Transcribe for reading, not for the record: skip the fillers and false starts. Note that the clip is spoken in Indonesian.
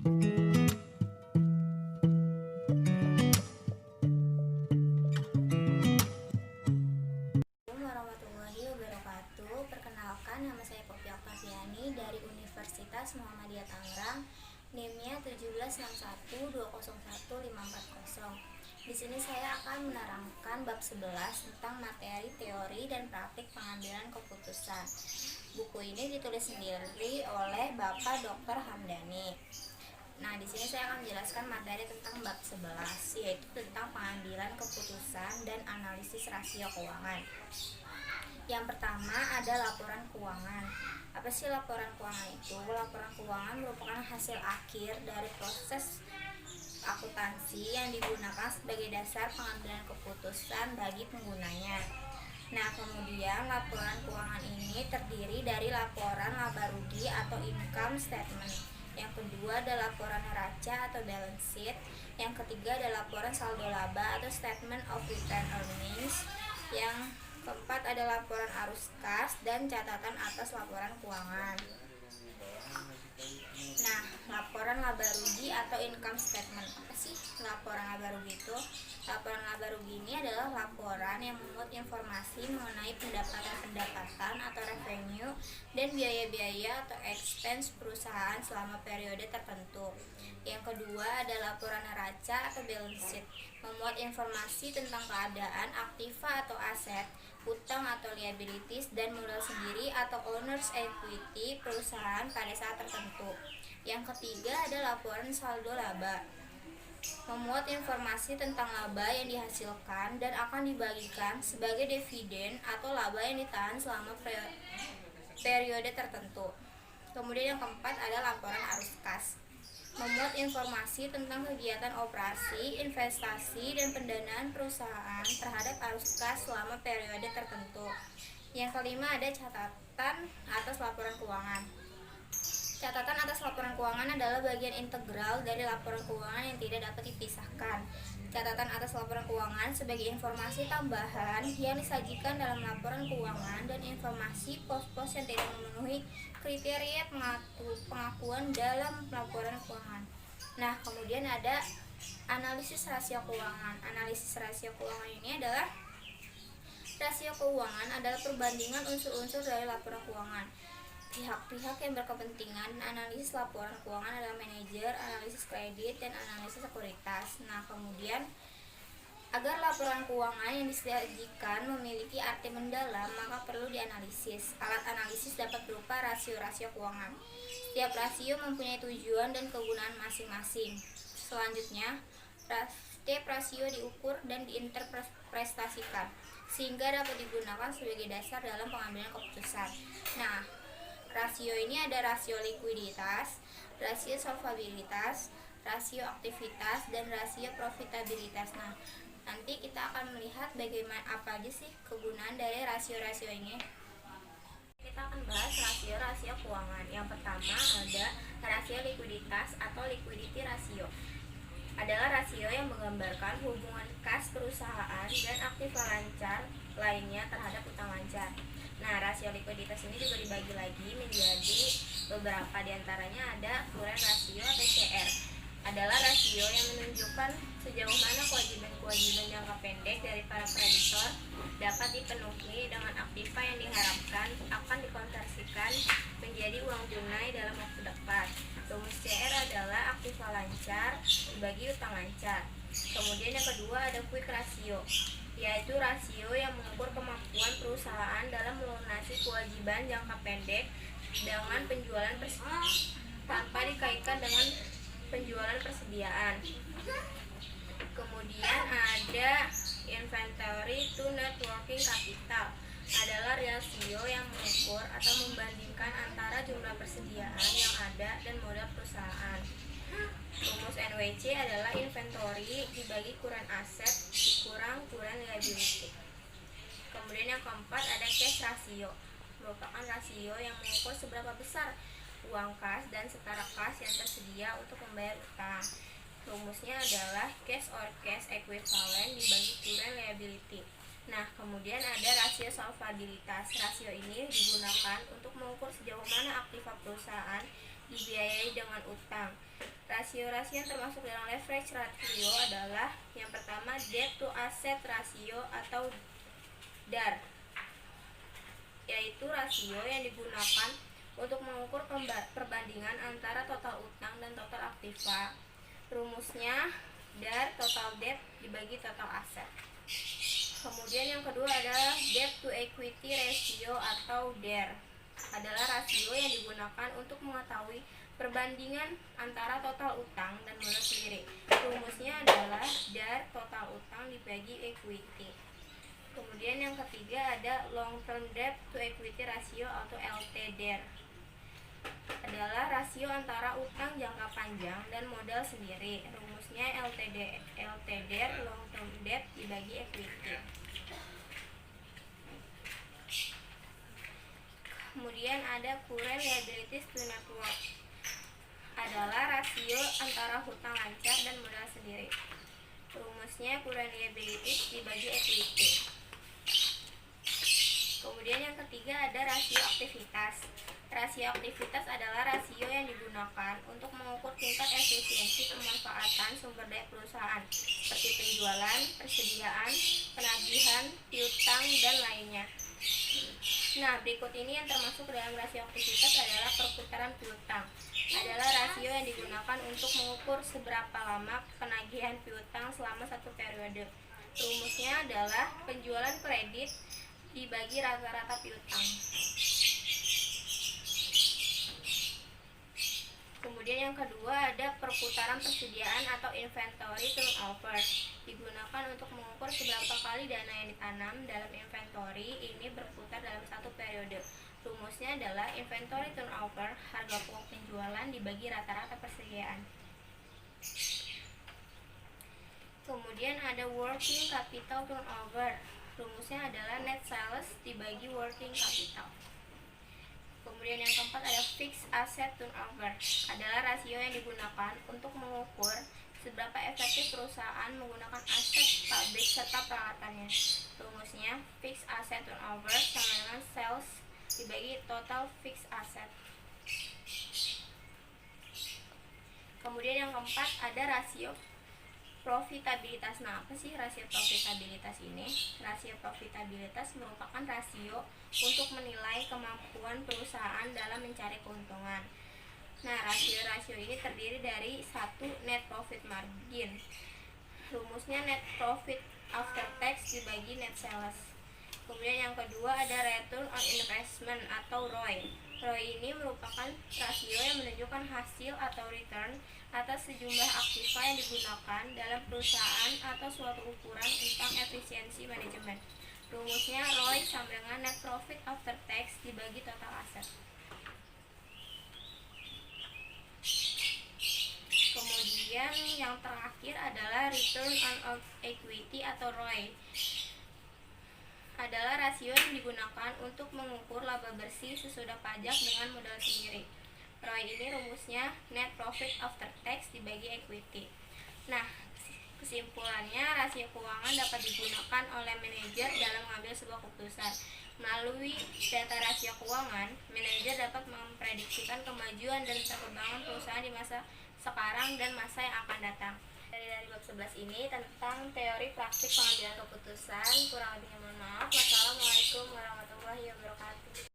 Assalamualaikum warahmatullahi wabarakatuh. Perkenalkan, nama saya Poppy Oktaviani dari Universitas Muhammadiyah Tangerang. NIM-nya 17612011540. Di sini saya akan menerangkan bab 11 tentang materi, teori, dan praktik pengambilan keputusan. Buku ini ditulis sendiri oleh Bapak Dr. Hamdani. Nah, di sini saya akan menjelaskan materi tentang bab 11, yaitu tentang pengambilan keputusan dan analisis rasio keuangan. Yang pertama ada laporan keuangan. Apa sih laporan keuangan itu? Laporan keuangan merupakan hasil akhir dari proses akuntansi yang digunakan sebagai dasar pengambilan keputusan bagi penggunanya. Nah, kemudian laporan keuangan ini terdiri dari laporan laba rugi atau income statement. Yang kedua ada laporan neraca atau balance sheet. Yang ketiga ada laporan saldo laba atau statement of return earnings. Yang keempat ada laporan arus kas dan catatan atas laporan keuangan. Nah, laporan laba rugi atau income statement. Apa sih laporan laba rugi itu? Laporan laba rugi ini adalah laporan yang memuat informasi mengenai pendapatan atau revenue dan biaya-biaya atau expense perusahaan selama periode tertentu. Yang kedua ada laporan neraca atau balance sheet, memuat informasi tentang keadaan aktiva atau aset, utang atau liabilities, dan modal sendiri atau owner's equity perusahaan pada saat tertentu. Yang ketiga ada laporan saldo laba, memuat informasi tentang laba yang dihasilkan dan akan dibagikan sebagai dividen atau laba yang ditahan selama periode tertentu. Kemudian yang keempat ada laporan arus kas, memuat informasi tentang kegiatan operasi, investasi, dan pendanaan perusahaan terhadap arus kas selama periode tertentu. Yang kelima ada catatan atas laporan keuangan. Catatan atas laporan keuangan adalah bagian integral dari laporan keuangan yang tidak dapat dipisahkan. Catatan atas laporan keuangan sebagai informasi tambahan yang disajikan dalam laporan keuangan dan informasi pos-pos yang tidak memenuhi kriteria pengakuan dalam laporan keuangan. Nah, kemudian ada analisis rasio keuangan. Analisis rasio keuangan ini adalah rasio keuangan adalah perbandingan unsur-unsur dari laporan keuangan. Pihak-pihak yang berkepentingan analisis laporan keuangan adalah manajer, analisis kredit, dan analisis sekuritas. Nah, kemudian agar laporan keuangan yang disajikan memiliki arti mendalam, maka perlu dianalisis. Alat analisis dapat berupa rasio-rasio keuangan. Setiap rasio mempunyai tujuan dan kegunaan masing-masing. Selanjutnya, setiap rasio diukur dan diinterpretasikan sehingga dapat digunakan sebagai dasar dalam pengambilan keputusan. Nah, rasio ini ada rasio likuiditas, rasio solvabilitas, rasio aktivitas, dan rasio profitabilitas. Nah, nanti kita akan melihat bagaimana apa aja sih kegunaan dari rasio-rasio ini. Kita akan bahas rasio-rasio keuangan. Yang pertama ada rasio likuiditas atau liquidity ratio. Adalah rasio yang menggambarkan hubungan kas perusahaan dan aktiva lancar lainnya terhadap utang lancar. Nah, rasio likuiditas ini juga dibagi lagi menjadi beberapa, diantaranya ada current ratio atau CR. Adalah rasio yang menunjukkan sejauh mana kewajiban-kewajiban jangka pendek dari para kreditor dapat dipenuhi dengan aktiva yang diharapkan akan dikonversikan menjadi uang tunai dalam waktu dekat. Rumus CR adalah aktiva lancar dibagi utang lancar. Kemudian yang kedua ada quick ratio, yaitu rasio yang mengukur kemampuan perusahaan dalam melunasi kewajiban jangka pendek dengan penjualan tanpa dikaitkan dengan penjualan persediaan. Kemudian ada inventory to net working capital, adalah rasio yang mengukur atau membandingkan antara jumlah persediaan yang ada dan modal perusahaan. Rumus NWC adalah inventory dibagi current asset dikurang current liability. Kemudian yang keempat ada cash ratio, merupakan rasio yang mengukur seberapa besar uang kas dan setara kas yang tersedia untuk membayar utang. Rumusnya adalah cash or cash equivalent dibagi current liability. Nah, kemudian ada rasio solvabilitas. Rasio ini digunakan untuk mengukur sejauh mana aktiva perusahaan dibiayai dengan utang. rasio-rasio yang termasuk dalam leverage ratio adalah yang pertama debt to asset ratio atau DAR, yaitu rasio yang digunakan untuk mengukur perbandingan antara total utang dan total aktiva. Rumusnya DAR total debt dibagi total aset. Kemudian yang kedua adalah debt to equity ratio atau DER, adalah rasio yang digunakan untuk mengetahui perbandingan antara total utang dan modal sendiri. Rumusnya adalah DAR total utang dibagi equity. Kemudian yang ketiga ada long term debt to equity ratio atau LTDR, adalah rasio antara utang jangka panjang dan modal sendiri. Rumusnya LTDR long term debt dibagi equity. Kemudian ada current liabilities to net worth, adalah rasio antara hutang lancar dan modal sendiri. Rumusnya current liabilities dibagi equity. Kemudian yang ketiga ada rasio aktivitas. Rasio aktivitas adalah rasio yang digunakan untuk mengukur tingkat efisiensi pemanfaatan sumber daya perusahaan seperti penjualan, persediaan, penagihan, piutang, dan lainnya. Nah, berikut ini yang termasuk dalam rasio aktivitas adalah perputaran piutang. Adalah rasio yang digunakan untuk mengukur seberapa lama penagihan piutang selama satu periode. Rumusnya adalah penjualan kredit dibagi rata-rata piutang. Kemudian yang kedua ada perputaran persediaan atau inventory turnover, digunakan untuk mengukur seberapa kali dana yang ditanam dalam inventory ini berputar dalam satu periode. Rumusnya adalah inventory turnover, harga pokok penjualan dibagi rata-rata persediaan. Kemudian ada working capital turnover, rumusnya adalah net sales dibagi working capital. Kemudian yang keempat ada fixed asset turnover, adalah rasio yang digunakan untuk mengukur seberapa efektif perusahaan menggunakan aset pabrik serta peralatannya. Rumusnya fixed asset turnover sama dengan sales dibagi total fixed asset. Kemudian yang keempat ada rasio profitabilitas. Nah, apa sih rasio profitabilitas ini? Rasio profitabilitas merupakan rasio untuk menilai kemampuan perusahaan dalam mencari keuntungan. Nah, rasio-rasio ini terdiri dari satu net profit margin. Rumusnya net profit after tax dibagi net sales. Kemudian yang kedua ada return on investment atau ROI. ROI ini merupakan rasio yang menunjukkan hasil atau return atas sejumlah aktiva yang digunakan dalam perusahaan atau suatu ukuran tentang efisiensi manajemen. Rumusnya ROI sama dengan net profit after tax dibagi total aset. Kemudian yang terakhir adalah return on equity atau ROE, adalah rasio yang digunakan untuk mengukur laba bersih sesudah pajak dengan modal sendiri. ROI ini rumusnya net profit after tax dibagi equity. Nah, kesimpulannya rasio keuangan dapat digunakan oleh manajer dalam mengambil sebuah keputusan. Melalui data rasio keuangan, manajer dapat memprediksikan kemajuan dan perkembangan perusahaan di masa sekarang dan masa yang akan datang. Dari bab 11 ini tentang teori praktik pengambilan keputusan. Kurang lebihnya mohon maaf. Wassalamualaikum warahmatullahi wabarakatuh.